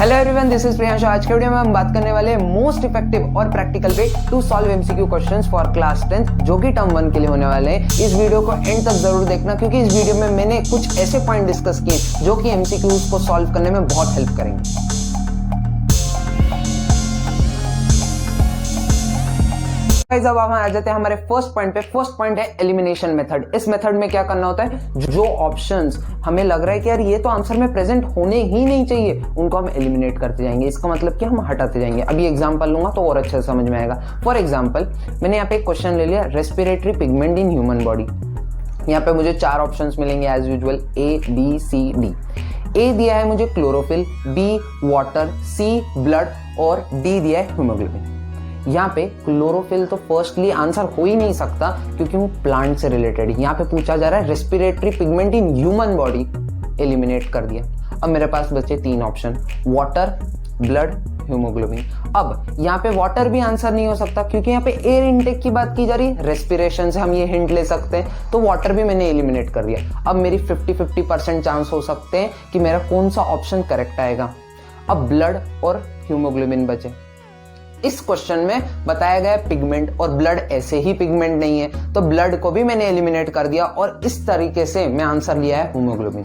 Hello everyone, this is Priyanshu. आज के video में हम बात करने वाले हैं मोस्ट इफेक्टिव और practical way to solve MCQ questions for class 10 जो कि टर्म 1 के लिए होने वाले हैं। इस वीडियो को एंड तक जरूर देखना क्योंकि इस वीडियो में मैंने कुछ ऐसे पॉइंट डिस्कस किए जो कि एमसीक्यूज को सॉल्व करने में बहुत हेल्प करेंगे। अब हम आ जाते हैं हमारे फर्स्ट पॉइंट पे। फर्स्ट पॉइंट है एलिमिनेशन मेथड। इस मेथड में क्या करना होता है, जो ऑप्शंस हमें लग रहा है कि यार ये तो आंसर में प्रेजेंट होने ही नहीं चाहिए, उनको हम एलिमिनेट करते जाएंगे। इसका मतलब कि हम हटाते जाएंगे। अभी एग्जांपल लूंगा तो और अच्छे से समझ में आएगा। फॉर एग्जांपल, मैंने यहाँ पे एक क्वेश्चन ले लिया, respiratory pigment in human body. यहाँ पे मुझे 4 ऑप्शंस मिलेंगे as usual, A B C D. A दिया है मुझे chlorophyll, B water, C blood और डी दिया है हीमोग्लोबिन। यहाँ पे क्लोरोफिल तो फर्स्टली आंसर हो ही नहीं सकता क्योंकि वो प्लांट से रिलेटेड है। यहाँ पे पूछा जा रहा है respiratory pigment in human body, eliminate कर दिया। अब मेरे पास बचे 3 ऑप्शन, वाटर, ब्लड, हीमोग्लोबिन। अब यहाँ पे वाटर भी आंसर नहीं हो सकता क्योंकि यहाँ पे एयर इनटेक की बात की जा रही है, रेस्पिरेशन से हम ये हिंट ले सकते हैं, तो वाटर भी मैंने एलिमिनेट कर दिया। अब मेरी 50-50% चांस हो सकते हैं कि मेरा कौन सा ऑप्शन करेक्ट आएगा। अब ब्लड और हीमोग्लोबिन बचे। इस क्वेश्चन में बताया गया पिगमेंट और ब्लड ऐसे ही पिगमेंट नहीं है, तो ब्लड को भी मैंने एलिमिनेट कर दिया और इस तरीके से मैं आंसर लिया है हीमोग्लोबिन।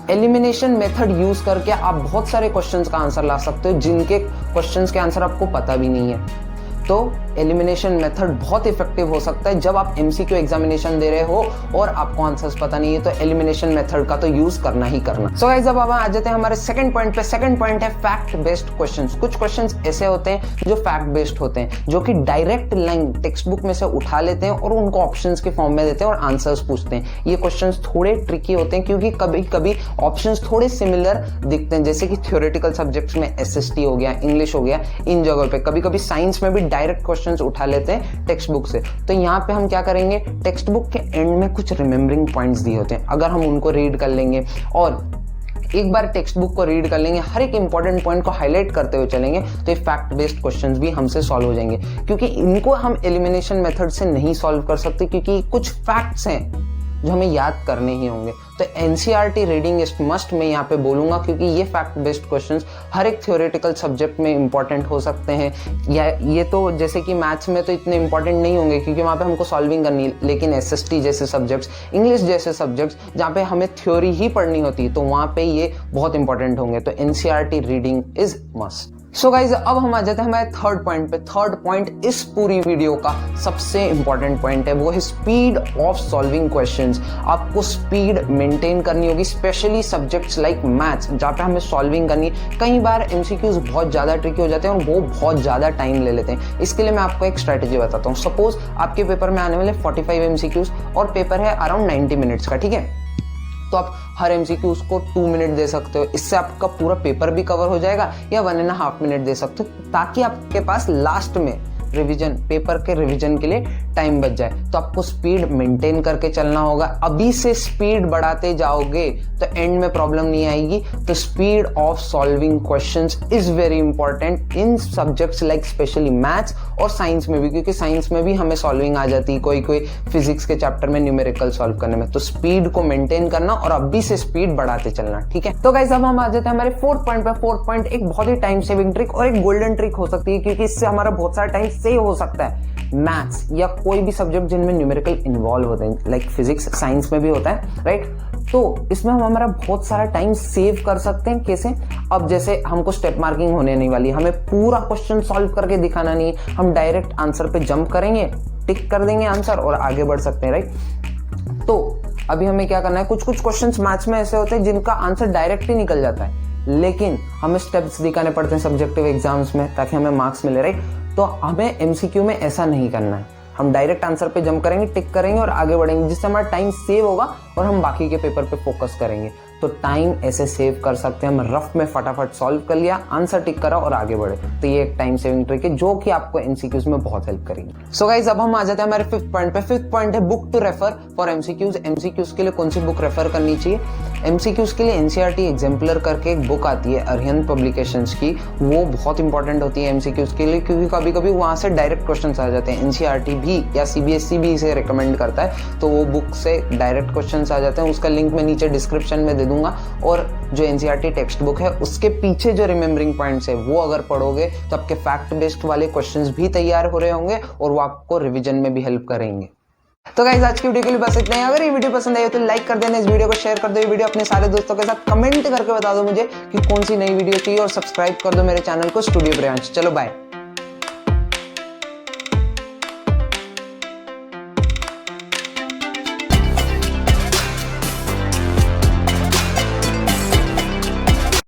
एलिमिनेशन मेथड यूज करके आप बहुत सारे क्वेश्चंस का आंसर ला सकते हो जिनके क्वेश्चंस के आंसर आपको पता भी नहीं है। तो एलिमिनेशन मेथड बहुत इफेक्टिव हो सकता है जब आप एमसीक्यू एग्जामिनेशन दे रहे हो और आपको आंसर्स पता नहीं है, तो एलिमिनेशन मेथड का तो यूज करना ही करना। सो गाइस, अब हम आ जाते हैं हमारे सेकंड पॉइंट पे। सेकंड पॉइंट है फैक्ट बेस्ड क्वेश्चंस। कुछ क्वेश्चंस ऐसे होते हैं जो फैक्ट बेस्ड होते हैं, जो कि डायरेक्ट लाइन टेक्स्ट बुक में से उठा लेते हैं और उनको ऑप्शंस के फॉर्म में देते हैं और आंसर्स पूछते हैं। ये क्वेश्चंस थोड़े ट्रिकी होते हैं क्योंकि कभी कभी ऑप्शंस थोड़े सिमिलर दिखते हैं, जैसे कि थ्योरेटिकल सब्जेक्ट्स में एसएसटी हो गया, इंग्लिश हो गया, इन जगह पे। कभी कभी साइंस में भी डायरेक्ट क्वेश्चंस उठा लेते हैं टेक्स्ट बुक से। तो यहाँ पे हम क्या करेंगे, टेक्स्ट बुक के एंड में कुछ रिमेम्बरिंग पॉइंट्स दिए होते हैं, अगर हम उनको रीड कर लेंगे और एक बार टेक्स्ट बुक को रीड कर लेंगे, हर एक इंपॉर्टेंट पॉइंट को हाईलाइट करते हुए चलेंगे, तो ये फैक्ट बेस्ड क्वेश्चंस भी हमसे सॉल्व हो जाएंगे। क्योंकि इनको हम एलिमिनेशन मेथड से नहीं सॉल्व कर सकते क्योंकि कुछ फैक्ट्स हैं जो हमें याद करने ही होंगे। तो एनसीईआरटी रीडिंग इज मस्ट मैं यहाँ पे बोलूंगा क्योंकि ये फैक्ट बेस्ड क्वेश्चंस हर एक थ्योरेटिकल सब्जेक्ट में इंपॉर्टेंट हो सकते हैं। या ये तो जैसे कि मैथ्स में तो इतने इंपॉर्टेंट नहीं होंगे क्योंकि वहाँ पे हमको सॉल्विंग करनी है, लेकिन एसएसटी जैसे सब्जेक्ट्स, इंग्लिश जैसे सब्जेक्ट्स जहाँ पे हमें थ्योरी ही पढ़नी होती है, तो वहाँ पे ये बहुत इंपॉर्टेंट होंगे। तो NCERT reading is must. So guys, अब हम आ जाते हैं हमारे थर्ड पॉइंट पे। थर्ड पॉइंट इस पूरी वीडियो का सबसे इंपॉर्टेंट पॉइंट है, वो है स्पीड ऑफ सॉल्विंग क्वेश्चंस। आपको स्पीड मेंटेन करनी होगी, स्पेशली सब्जेक्ट्स लाइक मैथ्स जहाँ पे हमें सॉल्विंग करनी है। कई बार एमसीक्यूज बहुत ज्यादा ट्रिकी हो जाते हैं और वो बहुत ज्यादा टाइम ले लेते हैं। इसके लिए मैं आपको एक स्ट्रेटेजी बताता हूँ। सपोज आपके पेपर में आने वाले 45 एमसीक्यूज और पेपर है अराउंड 90 मिनट्स का, ठीक है। तो आप हर एमसीक्यू को 2 मिनट दे सकते हो, इससे आपका पूरा पेपर भी कवर हो जाएगा, या 1.5 मिनट दे सकते हो ताकि आपके पास लास्ट में रिवीजन, पेपर के रिवीजन के लिए टाइम बच जाए। तो आपको स्पीड मेंटेन करके चलना होगा। अभी से स्पीड बढ़ाते जाओगे तो एंड में प्रॉब्लम नहीं आएगी। तो speed of solving questions is very important in subjects like specially maths और साइंस में भी, क्योंकि साइंस में भी हमें सॉल्विंग आ जाती है कोई फिजिक्स के चैप्टर में न्यूमेरिकल सॉल्व करने में। तो स्पीड को मेंटेन करना और अभी से स्पीड बढ़ाते चलना, ठीक है। तो गाइस, अब हम आ जाते हैं हमारे फोर्थ पॉइंट पे। फोर्थ पॉइंट एक बहुत ही टाइम सेविंग ट्रिक और एक गोल्डन ट्रिक हो सकती है क्योंकि इससे हमारा बहुत सारा टाइम सेव हो सकता है। मैथ्स या कोई भी सब्जेक्ट जिनमें न्यूमेरिकल इन्वॉल्व होते हैं, लाइक फिजिक्स, साइंस में भी होता है, राइट। तो इसमें हम हमारा बहुत सारा टाइम सेव कर सकते हैं। कैसे? अब जैसे हमको स्टेप मार्किंग होने नहीं वाली, हमें पूरा क्वेश्चन सॉल्व करके दिखाना नहीं है, हम डायरेक्ट आंसर पे जंप करेंगे, टिक कर देंगे आंसर और आगे बढ़ सकते हैं, राइट। तो अभी हमें क्या करना है, कुछ क्वेश्चंस मैथ्स में ऐसे होते हैं जिनका आंसर डायरेक्ट ही निकल जाता है, लेकिन हमें स्टेप्स दिखाने पड़ते हैं सब्जेक्टिव एग्जाम्स में ताकि हमें मार्क्स मिले, राइट। तो हमें एमसीक्यू में ऐसा नहीं करना है, हम डायरेक्ट आंसर पे जंप करेंगे, टिक करेंगे और आगे बढ़ेंगे, जिससे हमारा टाइम सेव होगा और हम बाकी के पेपर पे फोकस करेंगे। तो टाइम ऐसे सेव कर सकते हैं, हम रफ में फटाफट सॉल्व कर लिया, आंसर टिक करा और आगे बढ़े। तो ये एक टाइम सेविंग ट्रिक है जो कि आपको एमसीक्यूज में बहुत हेल्प करेगी। सो गाइस, अब हम आ जाते हैं हमारे फिफ्थ पॉइंट पे। फिफ्थ पॉइंट है book to refer for MCQs. MCQs के लिए कौन सी बुक रेफर करनी चाहिए। एमसीक्यूज के लिए एनसीईआरटी एग्जाम्पलर करके एक बुक आती है अरिहंत पब्लिकेशंस की, वो बहुत इंपॉर्टेंट होती है एमसीक्यूज के लिए, क्योंकि कभी कभी वहाँ से डायरेक्ट क्वेश्चंस आ जाते हैं। एनसीईआरटी भी या सीबीएसई भी इसे रिकमेंड करता है, तो वो बुक से डायरेक्ट क्वेश्चंस आ जाते हैं। उसका लिंक मैं नीचे डिस्क्रिप्शन में दे दूंगा। और जो एनसीईआरटी टेक्स्ट बुक है उसके पीछे जो रिमेंबरिंग पॉइंट्स है वो अगर पढ़ोगे तो आपके फैक्ट बेस्ड वाले क्वेश्चंस भी तैयार हो रहे होंगे और वो आपको रिवीजन में भी हेल्प करेंगे। तो गाइस आज की वीडियो के लिए बस इतना ही। अगर ये वीडियो पसंद आई हो तो लाइक कर देना, इस वीडियो को शेयर कर दो, ये वीडियो अपने सारे दोस्तों के साथ कमेंट करके बता दो मुझे कि कौन सी नई वीडियो चाहिए, और सब्सक्राइब कर दो मेरे चैनल को स्टूडियो प्रियांश। चलो बाय।